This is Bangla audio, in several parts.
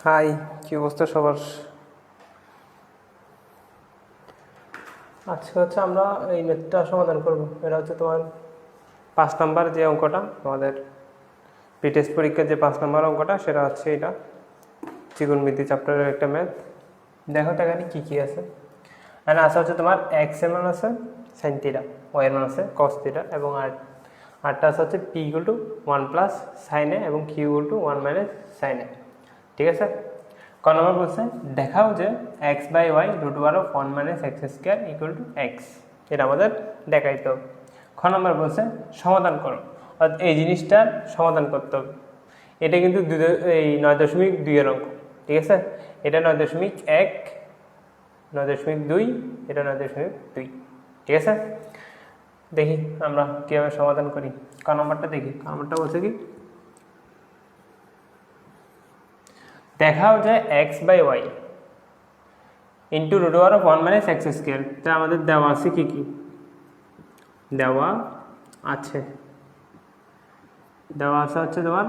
হাই, কি অবস্থা সবার? আজকে আমরা এই ম্যাথটা সমাধান করব। এটা হচ্ছে তোমার 5 নাম্বার যে অঙ্কটা, তোমাদের প্রিটেস্ট পরীক্ষার যে 5 নাম্বার অঙ্কটা, সেটা হচ্ছে এটা ত্রিকোণমিতি চ্যাপ্টারের একটা ম্যাথ। দেখো তো এখানে কী কী আছে। এখানে আছে হচ্ছে তোমার এক্স এর মান আছে সাইন থিটা, ওয়াই এর মান আছে কস থিটা, এবং আরটা আছে হচ্ছে p equal to 1 plus sine a এবং q equal to 1 minus sine a. ঠিক আছে। ক নম্বর বলছে দেখাও যে x by y root over of 1 minus x square equal to x. এটা আমাদের দেখাইতে হবে। খ নম্বর বলছে সমাধান করো, অর্থাৎ এই জিনিসটার সমাধান করতে হবে। এটা কিন্তু এই 9.2 এর অঙ্ক। ঠিক আছে। এটা 9.1, 9.2, এটা 9.2। ঠিক আছে। দেখি আমরা কীভাবে সমাধান করি। ক নম্বরটা দেখি। ক নম্বরটা বলছে কি দেখাও যে x by y into root over of 1 minus x square. তা আমাদের দেওয়া আছে কি কি দেওয়া আছে? দেওয়া আছে হচ্ছে তোমার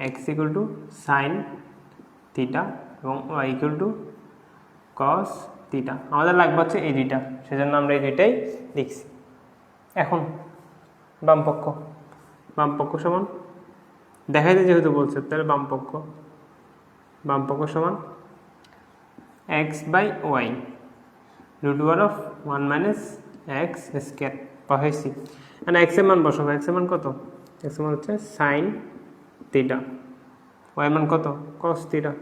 x equal to sine theta এবং y equal to cos theta. আমাদের লাগবে হচ্ছে এই দুইটা, সেজন্য আমরা এই দুইটাই লিখছি। এখন বামপক্ষ সমান দেখাইতে যেহেতু বলছে, তাহলে বামপক্ষ সমান x by y root over of 1 minus x square বসাইছি। মানে এক্স এর মান বসাবো। এক্স এর মান কত? এক্স এর মান হচ্ছে সাইন থিটা, ওয়াই মান কত? Cos theta,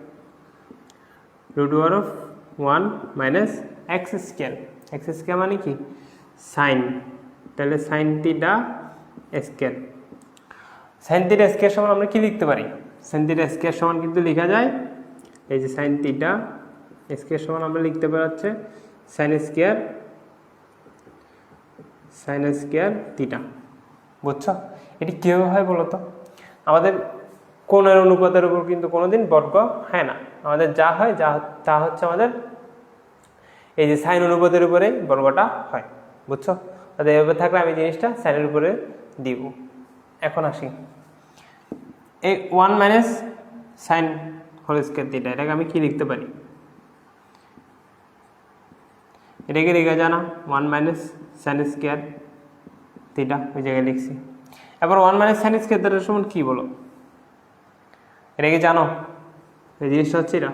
root over of 1 minus x square. X square মানে কি? সাইন, তাহলে sine theta square. Sine theta square সমান আমরা কি লিখতে পারি? সাইন থিটা স্কোয়ার সমান কিন্তু লেখা যায় এই যে সাইন থিটা স্কোয়ার সমান আমরা লিখতে পারি হচ্ছে সাইন স্কোয়ার থিটা। বুঝছো? এটি কীভাবে হয় বলো তো? আমাদের কোণের অনুপাতের উপর কিন্তু কোনোদিন বর্গ হয় না। আমাদের যা হয় তা হচ্ছে আমাদের এই যে সাইন অনুপাতের উপরে বর্গটা হয়। বুঝছো? তাহলে এভাবে থাকলে আমি জিনিসটা সাইনের উপরে দিব। এখন আসি এই 1 minus sine whole square theta, এটাকে আমি কি লিখতে পারি? এটাকে রেখে জানা 1 মাইনাস সাইন স্কোয়ার থিটা, ওই জায়গায় লিখছি। এবার 1 মাইনাস সাইন স্কোয়ার থিটার সমান কী বলো? এটা কি জানো? এই জিনিসটা হচ্ছে এটা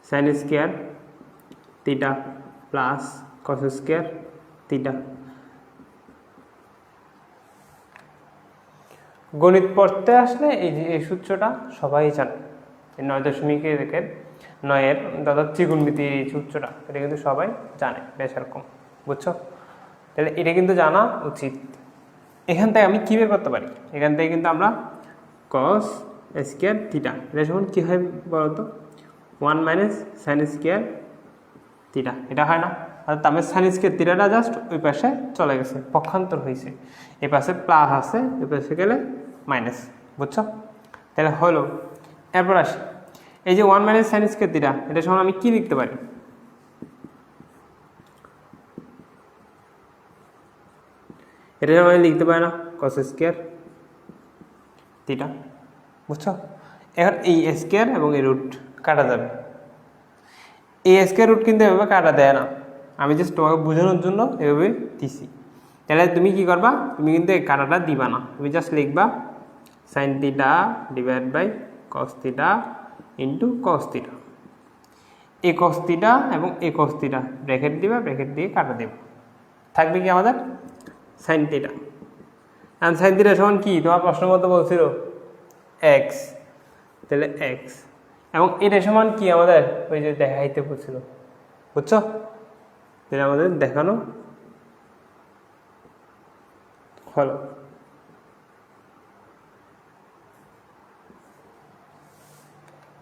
sine square theta plus cos square theta. গণিত পড়তে আসলে এই সূত্রটা সবাই জানে। এই 9.9-এর দাদা ত্রিকোণমিতি এই সূত্রটা, এটা কিন্তু সবাই জানে বেশ এরকম। বুঝছো? তাহলে এটা কিন্তু জানা উচিত। এখান থেকে আমি কী বের করতে পারি? এখান থেকে কিন্তু আমরা কস স্কোয়ার থিটা, এটা সমান কী হয় বলতো? 1 মাইনাস সাইন স্কোয়ার থিটা, এটা হয় না? অর্থাৎ আমার সাইন স্কোয়ার থিটাটা জাস্ট ওই পাশে চলে গেছে, পক্ষান্তর হয়েছে। এই পাশে প্লাস আছে, ওই পাশে গেলে মাইনাস। বুঝছো? তাহলে হলো। এরপর আসি এই যে 1 মাইনাস সাইন স্কোয়ার থিটা, এটা সমান আমি কি লিখতে পারি? এটা আমি লিখতে পারি না কস স্কোয়ার থিটা। বুঝছো? এখন এই স্কোয়ার এবং এই রুট কাটা যাবে। এই স্কোয়ার রুট কিন্তু এভাবে কাটা দেয় না, আমি জাস্ট তোমাকে বোঝানোর জন্য এভাবে দিছি। তাহলে তুমি কি করবা? তুমি কিন্তু এই কাটাটা দিবা না, তুমি জাস্ট লিখবা sine theta divide by cos theta into cos theta. এই কস থিটা এবং এই কস থিটা ব্র্যাকেট দিবা, ব্র্যাকেট দিয়ে কাটা দেবা। থাকবে কি আমাদের সাইন থিটা। আর সাইন থিটা সমান কি তোমার প্রশ্ন মতো বলছিল? এক্স। তাহলে এক্স এবং এটা সমান কি আমাদের ওই যে দেখাইতে বলছিল। বুঝছো? এটা আমাদের দেখানো হলো।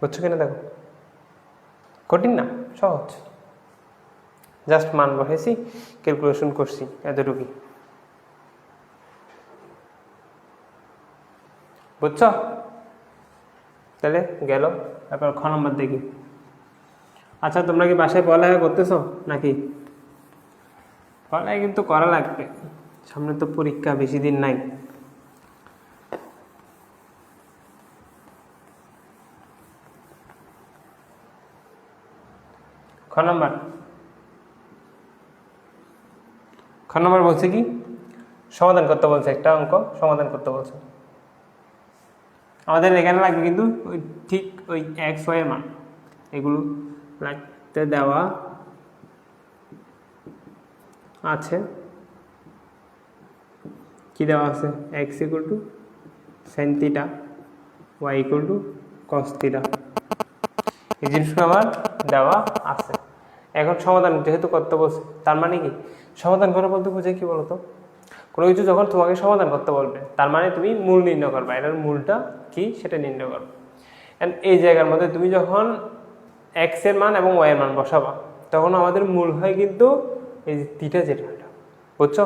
বুঝছো কিনা দেখো, কঠিন না, সহজ। জাস্ট মান বসেছি, ক্যালকুলেশন করছি, এতটুকুই। বুঝছো? তাহলে গেল। তারপর খ নম্বর দেখি। আচ্ছা, তোমরা কি বাসায় পড়ালেখা করতেছো নাকি? পড়ালেখা কিন্তু করা লাগবে, সামনে তো পরীক্ষা, বেশি দিন নাই। খ নাম্বার বলছে কি সমাধান করতে বলছে, একটা অঙ্ক সমাধান করতে বলছে। আমাদের এখানে লাগবে কিন্তু ওই ঠিক ওই এক্স ওয়াই এর মান এগুলো লাগতে দেওয়া আছে। কি দেওয়া আছে? X equal to sine theta, y equal to cos theta, এই জিনিসগুলো আমার দেওয়া আছে। এখন সমাধান যেহেতু করতে বলছে, তার মানে কি সমাধান করা বলতে বুঝে কি বলতো, কোনো কিছু যখন তোমাকে সমাধান করতে বলবে তার মানে তুমি মূল নির্ণয় করবা, এটার মূলটা কি সেটা নির্ণয় করবে। এন্ড এই জায়গার মধ্যে তুমি যখন এক্স এর মান এবং ওয়াই এর মান বসাবা তখন আমাদের মূল হয় কিন্তু এই যে থিটা, যেটা বুঝছো।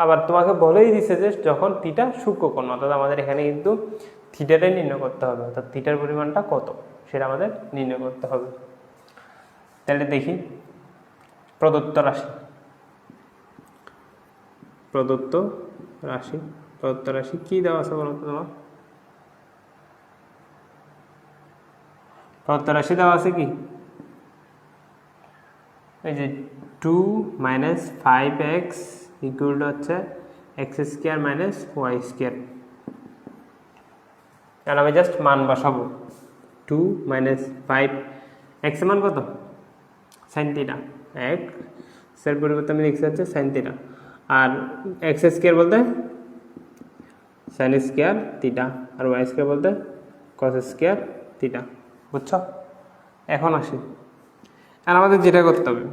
আবার তোমাকে বলেই দিছে যে যখন থিটা সূক্ষ্মকোণ, অর্থাৎ আমাদের এখানে কিন্তু থিটাটাই নির্ণয় করতে হবে, অর্থাৎ থিটার পরিমাণটা কত সেটা আমাদের নির্ণয় করতে হবে। তাহলে দেখি প্রদত্ত রাশি, প্রদত্ত রাশি কি দেওয়া আছে বলতো তোমার? প্রদত্ত রাশি দেওয়া আছে কি এই যে 2 - 5x ইকুয়াল টু হচ্ছে x square minus y square. আর আমি জাস্ট মান বসাবো 2 - 5, x এর মান কত? sin থিটা, x এর পরিবর্তে আমি লিখছি হচ্ছে sin থিটা, আর x স্কয়ার বলতে sin স্কয়ার থিটা, আর y স্কয়ার বলতে cos স্কয়ার থিটা, বুঝছো? এখন আসি, আর আমাদের যেটা করতে হবে,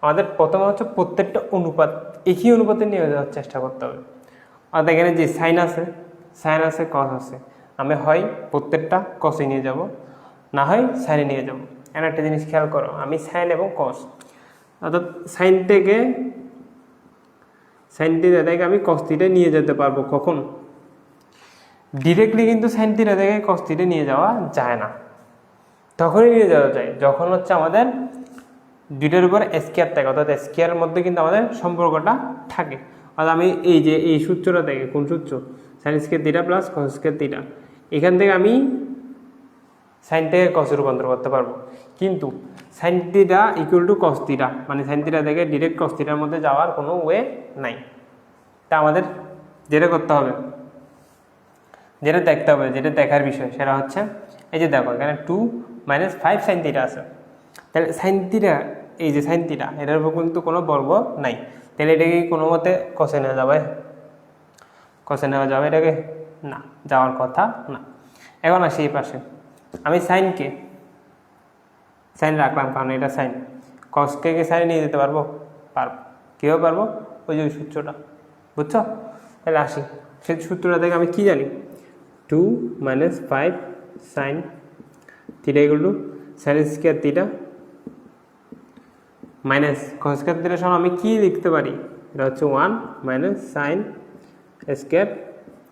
আমাদের প্রথমে হচ্ছে প্রত্যেকটা অনুপাত একই অনুপাতে নিয়ে যাওয়ার চেষ্টা করতে হবে। আর এখানে যে সাইন আছে কস আছে, আমি হয় প্রত্যেকটা কসে নিয়ে যাব, না হয় সাইনে নিয়ে যাব। এমন একটা জিনিস খেয়াল করো, আমি সাইন এবং কস, অর্থাৎ সাইন থেকে আমি কস থিটা নিয়ে যেতে পারবো। কখন? ডিরেক্টলি কিন্তু সাইন থিটা থেকে কস থিটা নিয়ে যাওয়া যায় না, তখনই নিয়ে যাওয়া যায় যখন হচ্ছে আমাদের দুইটার উপর স্কয়ার থাকে, অর্থাৎ স্কয়ারের মধ্যে কিন্তু আমাদের সম্পর্কটা থাকে। আর আমি এই যে এই সূত্রটা থেকে, কোন সূত্র? Sine square theta plus cos square theta, এখান থেকে আমি সাইন থেকে কসে রূপান্তর করতে পারবো। কিন্তু sine theta equal to cos theta, মানে সাইন থিটা থেকে ডিরেক্ট কস থিটার মধ্যে যাওয়ার কোনো ওয়ে নাই। তা আমাদের যেটা করতে হবে, যেটা দেখতে হবে, যেটা দেখার বিষয় সেটা হচ্ছে এই যে দেখো এখানে 2 - 5 সাইন থিটা আছে, তাহলে সাইন থিটা, এই যে সাইন থিটা এটার উপর কিন্তু কোনো বর্গ নাই, তাহলে এটাকে কোনো মতে কষে নেওয়া যাবে? এটাকে? না, যাওয়ার কথা না। এখন আসি এই পাশে, আমি সাইন রাখলাম কারণ এটা সাইন, কসকে সাইনে নিয়ে যেতে পারবো? কীভাবে পারবো? ওই যে সূত্রটা, বুঝছো? তাহলে আসি, সেই সূত্রটা থেকে আমি কি জানি? 2 - 5 sign theta equal to sine square theta minus cos square থিটার সমান আমি কি লিখতে পারি? এটা হচ্ছে 1 - সাইন স্কয়ার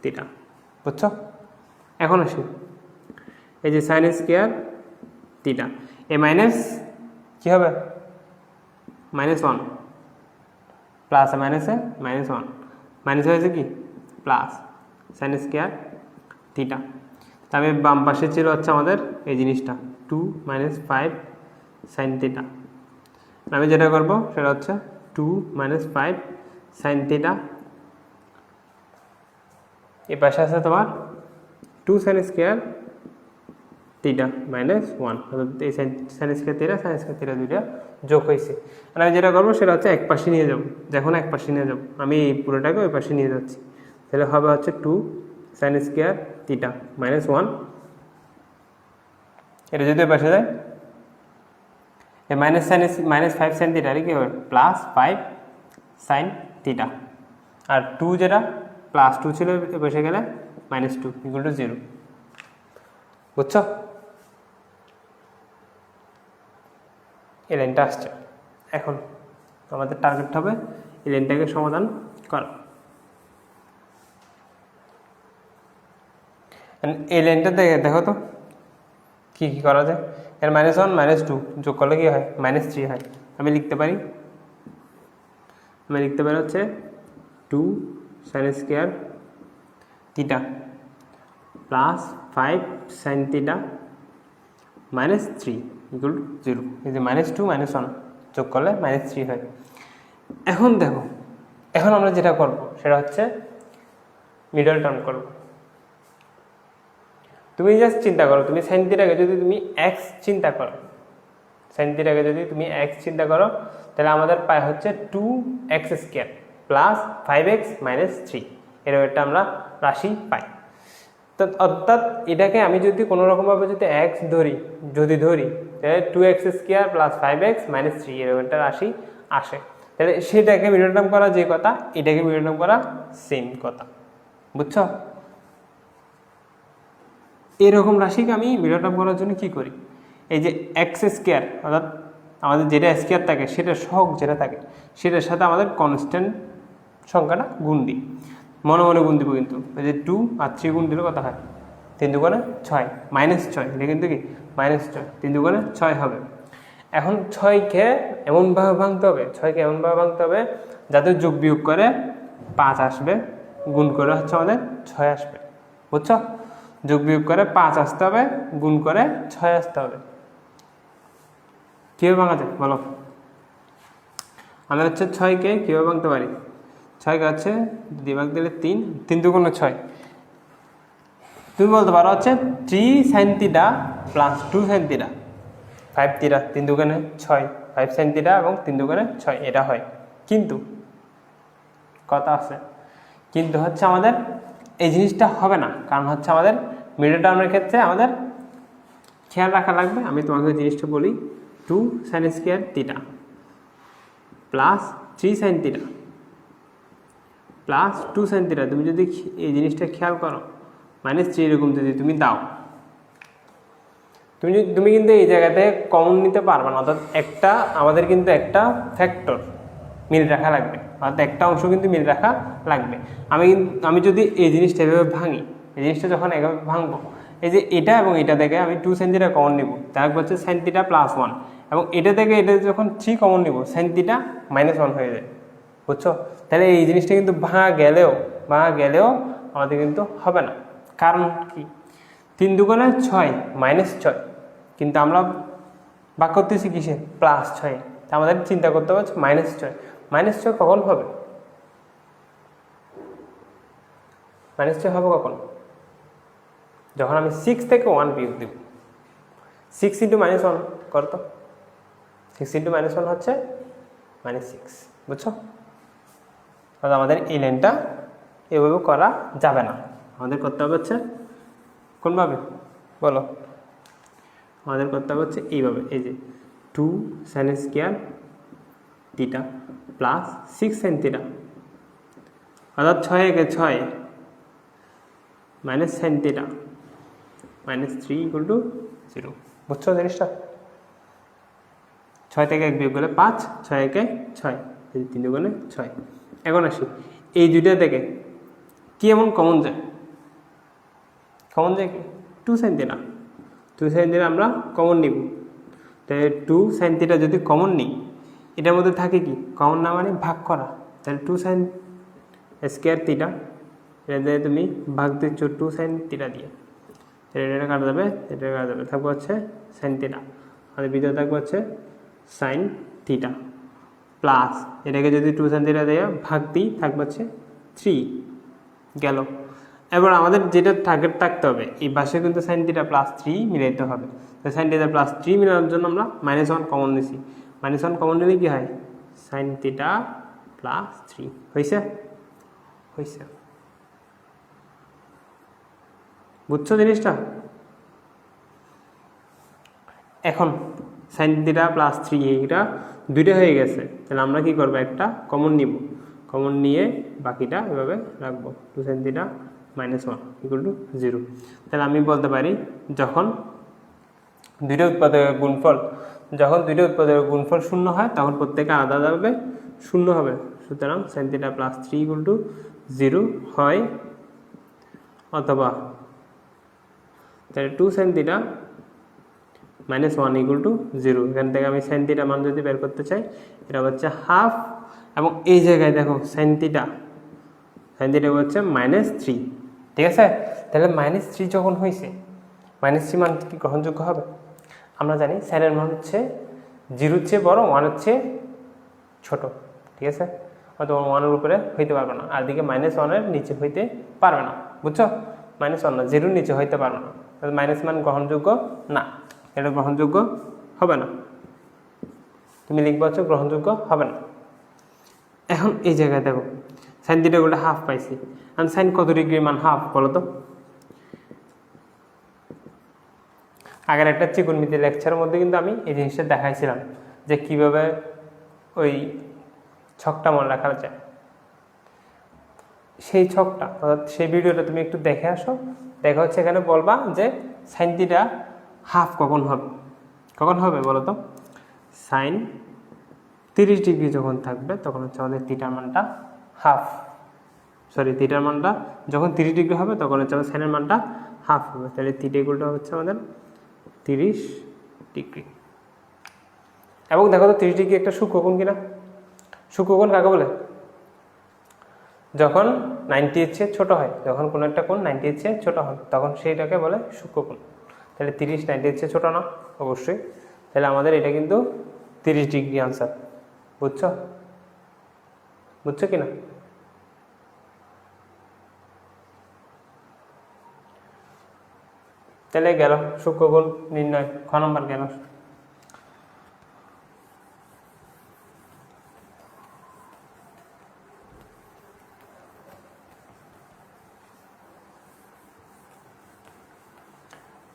থিটা, বুঝছো? এখন আসি, এই যে সাইন স্কয়ার থিটা, এ মাইনাস কি হবে? -1 প্লাস মাইনাসে -1, মাইনাস হয়েছে কি প্লাস সাইন স্কয়ার থিটা। তবে বাম পাশে ছিল হচ্ছে আমাদের এই জিনিসটা 2 - 5 সাইন থিটা। আমি যেটা করব সেটা হচ্ছে 2 - 5 সাইন থিটা, এই পাশে আছে তোমার 2 সাইন স্কয়ার থিটা -1, অর্থাৎ এই সাইন স্কয়ার থিটা দুইটা যোগ হয়েছে। আর আমি যেটা করবো সেটা হচ্ছে এক পাশে নিয়ে যাবো, যখন এক পাশে নিয়ে যাবো আমি এই পুরোটাকে ওই পাশে নিয়ে যাচ্ছি, তাহলে হবে হচ্ছে 2 সাইন স্কয়ার থিটা -1, এটা যদি ওই পাশে যায় এই -5 সাইন থিটা কি হবে? +5 সাইন থিটা, আর 2 যেটা +2 ছিল বসে গেলে -2 ইকুয়াল টু 0, বুঝছো? এই লাইনটা আসছে। এখন আমাদের টার্গেট হবে এই লাইনটাকে সমাধান করা। এই লাইনটা দেখো তো কি করা যায়। এর -1 -2 যোগ করলে কি হয়? -3 হয়। আমি লিখতে পারি হচ্ছে 2 sine square theta +5 sine theta -3 equal to 0। এই যে -2 -1 যোগ করলে -3 হয়। এখন দেখো, এখন আমরা যেটা করব সেটা হচ্ছে মিডল টার্ম করব। তুমি জাস্ট চিন্তা করো, তুমি সাইন থিটাকে যদি তুমি এক্স চিন্তা করো, সাইন থিটাকে যদি তুমি এক্স চিন্তা করো, তাহলে আমাদের পায় হচ্ছে 2x² প্লাস 5x মাইনাস 3, এরকম একটা আমরা রাশি পাই। তো অর্থাৎ এটাকে আমি যদি কোনো রকমভাবে যদি এক্স ধরি, তাহলে 2x² প্লাস 5x মাইনাস 3 এরকম একটা রাশি আসে। তাহলে সেটাকে মিডল টার্ম করা যে কথা, এটাকে মিডল টার্ম করা সেম কথা, বুঝছো? এরকম রাশিকে আমি মিডল টার্ম করার জন্য কি করি, এই যে x² অর্থাৎ আমাদের যেটা স্কোয়ার থাকে সেটা সহগ যেটা থাকে সেটার সাথে আমাদের কনস্ট্যান্ট সংখ্যাটা গুণ দিই, মনে মনে গুণ দিব। কিন্তু এই যে 2 আর 3 গুণ দিলে কত হয়, 3 দুগুণে 6 -6, এটা কিন্তু কি -6, 3 দুগুণে 6 হবে। এখন 6কে এমনভাবে ভাঙতে হবে, যাতে যোগ বিয়োগ করে 5 আসবে, গুণ করে হচ্ছে আমাদের 6 আসবে, বুঝছো? যোগ বিয়োগ করে 5 আসতে হবে, গুণ করে 6 আসতে হবে। কীভাবে ভাঙা যায় বলো? আমরা হচ্ছে 6কে কীভাবে ভাঙতে পারি, 6কে হচ্ছে 2 ভাগ দিলে 3, 3 দুগুণে 6। তুমি বলতে পারো হচ্ছে 3 sin θ প্লাস 2 sin θ, 5 θ, 3 দুগুণে 6, 5 sin θ এবং 3 দুগুণে 6, এটা হয়। কিন্তু কথা আছে, কিন্তু হচ্ছে আমাদের এই জিনিসটা হবে না, কারণ হচ্ছে আমাদের মিডল টার্মের ক্ষেত্রে আমাদের খেয়াল রাখা লাগবে। আমি তোমাকে জিনিসটা বলি, 2 sin² θ plus 3 sin θ plus 2 sin θ, তুমি যদি এই জিনিসটা খেয়াল করো -3 এরকম যদি তুমি দাও, তুমি কিন্তু এই জায়গাতে কমন নিতে পারবে না। অর্থাৎ আমাদের কিন্তু একটা ফ্যাক্টর মিল রাখা লাগবে, অর্থাৎ একটা অংশ কিন্তু মিল রাখা লাগবে। আমি যদি এই জিনিসটা এভাবে ভাঙি, এই জিনিসটা যখন এভাবে ভাঙবো, এই যে এটা এবং এটা থেকে আমি 2 sin θ কমন নিব, তার হচ্ছে sin θ প্লাস 1, এবং এটা থেকে এটা যখন 3 কমন নিব, sin θ -1 হয়ে যায়, বুঝছো? তাহলে এই জিনিসটা কিন্তু ভাঙা গেলেও আমাদের কিন্তু হবে না। কারণ কি, 3 দুগুণে 6 -6, কিন্তু আমরা ভাগ করতেছি কিসে, +6, আমাদের চিন্তা করতে হবে -6 কখন হবে, -6 হবে কখন, যখন আমি 6 থেকে 1 বিয়োগ দিব। 6 × -1 করতো, 6 × -1 হচ্ছে -6, বুঝছো? তাহলে আমাদের এই লাইনটা এভাবে করা যাবে না, আমাদের করতে হবে হচ্ছে কোনভাবে বলো, আমাদের করতে হবে হচ্ছে এইভাবে, এই যে 2 sin² θ প্লাস 6 sin θ, অর্থাৎ 6 একে 6 মাইনাস sin θ -3 = 0, বুঝছো জিনিসটা? 6 থেকে 1 বিয়োগ করলে 5, 6 একে 6, 3 দুগুণে 6। এখন আসি এই দুইটা থেকে কি এমন কমন যায়, কি 2 sin θ, 2 sin θ আমরা কমন নিব। তাহলে 2 sin θ যদি কমন নিই, এটার মধ্যে থাকে কি কমন না মানে ভাগ করা, তাহলে 2 sin² θ, এটা দিয়ে তুমি ভাগ দিচ্ছ 2 sin θ দিয়ে, এটা কাটা যাবে, থাকবে হচ্ছে sin θ, আমাদের ভিতরে থাকবে হচ্ছে sin θ প্লাস এটাকে যদি 2 sin θ দিয়ে ভাগ দিই, থাকবে হচ্ছে 3 গেল। এবার আমাদের যেটা টার্গেট থাকতে হবে, এই পাশে কিন্তু sin θ +3 মিলাইতে হবে। তো sin θ +3 মিলানোর জন্য আমরা -1 কমন নিছি, -1 কমন নিলে কি হয়, sin θ +3 হয়েছে, বুঝছো জিনিসটা? এখন sin θ +3 এইটা দুইটা হয়ে গেছে, তাহলে আমরা কি করবো, একটা কমন নিব, কমন নিয়ে বাকিটা এভাবে রাখবো, 2 sin θ -1 = 0। তাহলে আমি বলতে পারি যখন দুইটা উৎপাদকের গুণফল 0 হয়, তখন প্রত্যেকে আলাদাভাবে 0 হবে। সুতরাং sin θ +3 = 0 হয়, অথবা তাহলে 2 sin θ -1 = 0। এখান থেকে আমি sin θ মান যদি বের করতে চাই, এটা হচ্ছে হাফ, এবং এই জায়গায় দেখো sin θ হচ্ছে -3, ঠিক আছে? তাহলে -3 যখন হয়েছে, -3 মান কি গ্রহণযোগ্য হবে? আমরা জানি সাইনের মান হচ্ছে 0-র চেয়ে বড়, 1-এর চেয়ে ছোট, ঠিক আছে? হয়তো 1-এর উপরে হইতে পারবে না, আর দিকে -1-এর নিচে হইতে পারবে না, বুঝছো? -1 না, 0-র নিচে হইতে পারবে না, মাইনাস মান গ্রহণযোগ্য না, এটা গ্রহণযোগ্য হবে না। তুমি লিখবা হচ্ছে গ্রহণযোগ্য হবে না। এখন এই জায়গায় দেখো sign theta equal to half পাইছি, আর সাইন কত ডিগ্রির মান হাফ বলো তো? আগের একটা ত্রিকোণমিতি লেকচারের মধ্যে কিন্তু আমি এই জিনিসটা দেখাইছিলাম যে কিভাবে ওই ছকটা মনে রাখা যায়। সেই ছকটা অর্থাৎ সেই ভিডিওটা তুমি একটু দেখে আসো, দেখা হচ্ছে এখানে বলবা যে সাইন থিটা হাফ কখন হবে, কখন হবে বলো তো? সাইন 30 ডিগ্রি যখন থাকবে তখন হচ্ছে আমাদের থিটার মানটা হাফ, সরি থিটার মানটা যখন 30 ডিগ্রি হবে তখন হচ্ছে আমাদের সাইনের মানটা হাফ হবে। তাহলে থিটা ইকুয়ালটা হচ্ছে আমাদের 30 ডিগ্রি। এবং দেখো তো 30 ডিগ্রি একটা সূক্ষ্মকোণ কিনা? সূক্ষ্মকোণ কাকে বলে? যখন 90 এর চেয়ে ছোট হয়, যখন কোনো একটা কোণ 90 এর চেয়ে ছোট হয় তখন সেইটাকে বলে সূক্ষ্মকোণ। তাহলে 30 90 এর চেয়ে ছোট না? অবশ্যই। তাহলে আমাদের এটা কিন্তু 30 ডিগ্রি আনসার, বুঝছো? বুঝছো কিনা? তাহলে গেল সূক্ষ্মকোণ নির্ণয়, খ নম্বর গেল।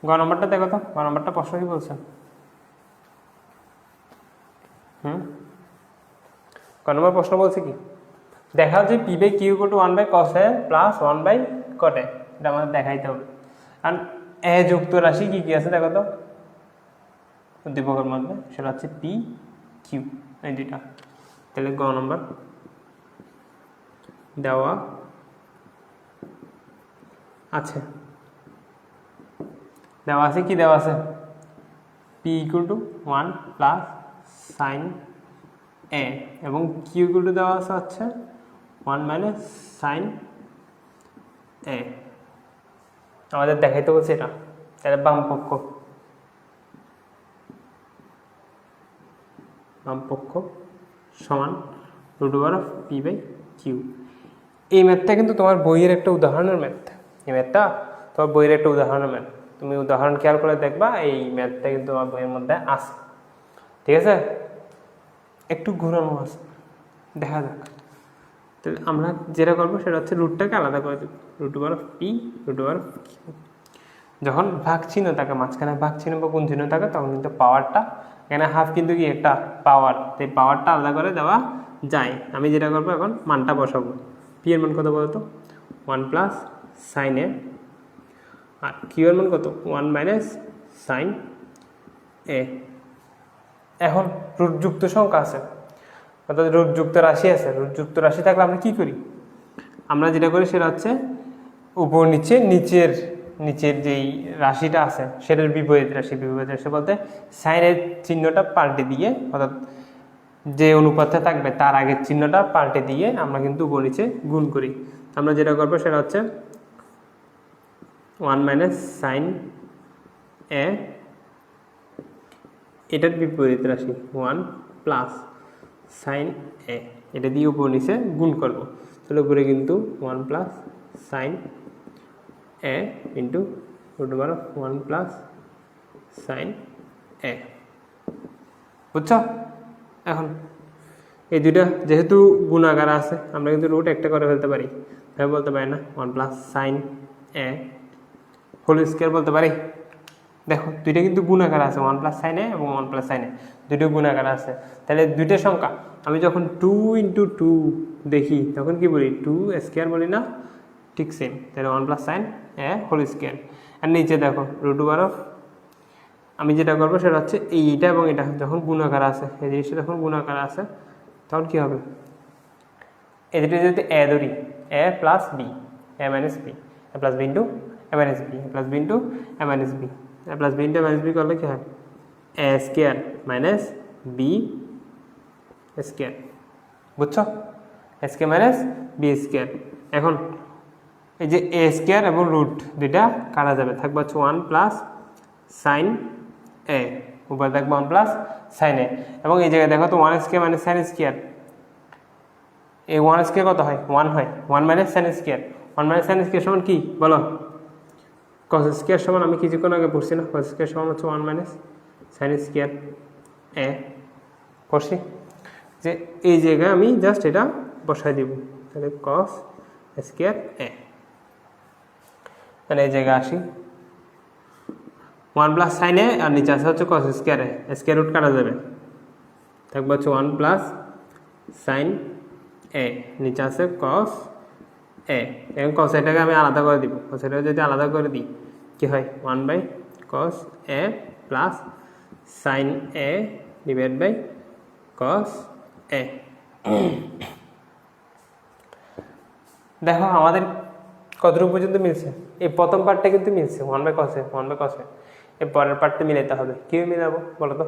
গ নম্বরটা দেখো তো, গ নম্বরটা প্রশ্ন কি বলছে? গ নম্বর প্রশ্ন বলছে কি? দেখা যে p by q equal to 1/cos a plus 1/cot a, এটা আমাদের দেখাইতে হবে। কারণ এ যুক্ত রাশি কি কি আছে দেখো তো উদ্দীপকের মধ্যে, সেটা হচ্ছে পি কিউ, এই দুইটা। তাহলে গ নম্বর দেওয়া আছে, দেওয়া আছে কি দেওয়া আছে? P equal to 1 plus sine a এবং কিউ ইকুয়াল টু দেওয়া আছে হচ্ছে 1 মাইনাস সাইন এ। আমাদের দেখাইতে বলছে এটা। তাহলে বাম পক্ষ সমান √p/q। এই ম্যাথটা কিন্তু তোমার বইয়ের একটা উদাহরণের ম্যাথ, এই ম্যাথটা তোমার বইয়ের একটা উদাহরণের ম্যাথ। তুমি উদাহরণ খেয়াল করে দেখবা এই ম্যাথটা কিন্তু তোমার বইয়ের মধ্যে আছে, ঠিক আছে? একটু ঘোরানো আছে, দেখা যাক। তাহলে আমরা যেটা করবো সেটা হচ্ছে রুটটাকে আলাদা করে দেবো, √p/q। যখন ভাগ চিহ্ন থাকে, মাঝখানে ভাগ চিহ্ন বা গুণ চিহ্ন থাকে, তখন কিন্তু পাওয়ারটা, এখানে হাফ কিন্তু কি একটা পাওয়ার, এই পাওয়ারটা আলাদা করে দেওয়া যায়। আমি যেটা করবো এখন মানটা বসাবো। পি এর মান কত বলতো? 1 প্লাস সাইন এ, আর কিউ এর মান কত? 1 মাইনাস সাইন এ। এখন রুটযুক্ত সংখ্যা আছে, অর্থাৎ রুটযুক্ত রাশি আছে। রুটযুক্ত রাশি থাকলে আমরা কি করি? আমরা যেটা করি সেটা হচ্ছে উপর নিচে, নিচের যেই রাশিটা আছে সেটার বিপরীত রাশি বলতে সাইনের চিহ্নটা পাল্টে দিয়ে, অর্থাৎ যে অনুপাতে থাকবে তার আগের চিহ্নটা পাল্টে দিয়ে আমরা কিন্তু উপর নিচে গুণ করি। আমরা যেটা করবো সেটা হচ্ছে 1 মাইনাস সাইন এ, এটার বিপরীত রাশি 1 প্লাস সাইন এ, এটা দিয়ে উপর নিচে গুণ করব। তাহলে উপরে কিন্তু 1 প্লাস সাইন এ ইন্টু √1 প্লাস সাইন এ, বুঝছো? এখন এই দুইটা যেহেতু গুণাকার আছে, আমরা কিন্তু রুট একটা করে ফেলতে পারি, তাই বলতে পারি না 1 প্লাস সাইন এ হোল স্কোয়ার বলতে পারি? দেখো দুইটা কিন্তু গুণাকার আছে, 1 প্লাস সাইন এ এবং 1 প্লাস সাইন এ দুটো গুণাকার আছে। তাহলে দুইটা সংখ্যা আমি যখন 2 ইন্টু 2 দেখি তখন কি বলি? 2 স্কোয়ার বলি না? ঠিক সেম। তাহলে 1 প্লাস সাইন এ হোল স্কোয়ার। আর নিচে দেখো √, আমি যেটা করবো সেটা হচ্ছে এইটা এবং এটা যখন গুণাকার আছে, এই জিনিসটা যখন গুণাকার আছে তখন কী হবে? এই দুটো যদি এ ধরি, এ প্লাস বি, এ মাইনাস বি, এ প্লাস বি ইন্টু এ মাইনাস বি, এ প্লাস বি ইন্টু এ মাইনাস বি, এ প্লাস বি ইন্টু এ মাইনাস বি করলে কী হয়? এ স্কোয়ার মাইনাস বি স্কোয়ার, বুঝছো? এ স্কোয়ার মাইনাস বি স্কোয়ার। এখন এই যে এ স্কোয়ার এবং রুট দুইটা কাটা যাবে, থাকবে হচ্ছে 1 প্লাস সাইন এ উপরে দেখবো 1 প্লাস সাইন এ, এবং এই জায়গায় দেখো তো 1 স্কোয়ার মাইনাস সাইন স্কোয়ার, এই 1 স্কোয়ার কত হয় 1 হয়, 1 minus sine square, 1 minus sine square সমান কি বলো, কস স্কোয়ার সমান আমি কিছুক্ষণ আগে পড়ছি না, কস স্কোয়ার সমান হচ্ছে 1 মাইনাস সাইন স্কোয়ার এ, পড়ছি যে এই জায়গায় আমি জাস্ট এটা বসাই দিব, তাহলে কস স্কোয়ার এ, তাহলে এই জায়গায় আসি 1 প্লাস সাইন এ, আর নিচে আছে হচ্ছে কস স্কোয়ার এ, স্কোয়ার রুট কাটা যাবে, থাকবে হচ্ছে 1 প্লাস সাইন এ, নিচে আছে কস এ, এবং কস এটাকে আমি আলাদা করে দিব, কস এটাকে যদি আলাদা করে দিই কি হয় 1 by cos a plus sine a divide by cos a. দেখো আমাদের কতটুকু পর্যন্ত মিলছে, এই প্রথম পার্টটা কিন্তু মিলছে 1 by cos A, 1 by cos এ, এই পরের পার্টটা মিলাইতে হবে, কি মিলাবো বলো তো,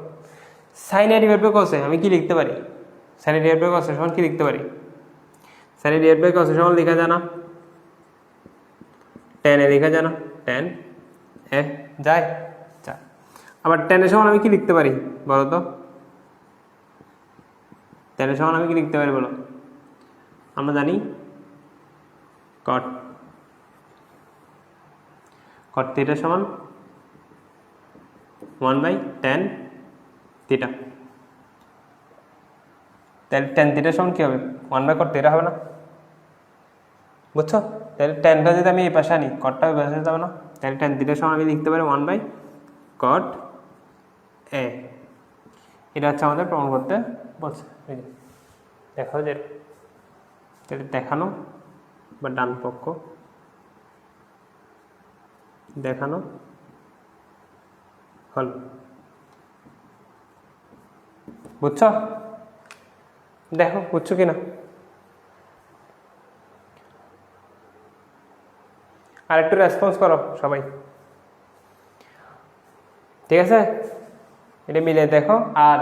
sine a divide by cos a আমি কি লিখতে পারি, sine a divide by cos a সমান কি লিখতে পারি, sine a divide by cos a সমান লেখা যায় না tan এ লেখা যায় না, tan এ যায়, আবার tan এর সমান আমি কি লিখতে পারি বলো তো, tan এর সমান আমি কি লিখতে পারি বলো, আমরা জানি cot থিটা সমান 1 বাই tan থিটা, তাহলে tan থিটা সমান কি হবে 1 বাই cot থিটা হবে না, বুঝছো, তাহলে ট্যানটা যদি আমি এই পাশে আনি কটটা ওই পাশে যাবে না, তাহলে ট্যান থিটার সমান আমি লিখতে পারি 1 বাই কট এ, এটা হচ্ছে আমাদের প্রমাণ করতে বলছে, দেখো যে তাহলে দেখানো বা ডান পক্ষ দেখানো হল, বুঝছো, দেখো বুঝছো কিনা, আর একটু রেসপন্স করো সবাই, ঠিক আছে, এটা মিলে দেখো। আর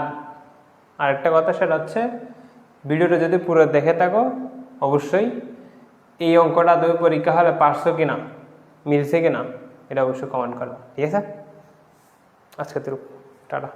আরেকটা কথা সেটা হচ্ছে ভিডিওটা যদি পুরো দেখে থাকো অবশ্যই এই অঙ্কটা তুমি পরীক্ষা হলে পারছো কিনা, মিলছে কিনা এটা অবশ্যই কমেন্ট করো, ঠিক আছে, আজকে তো টাটা।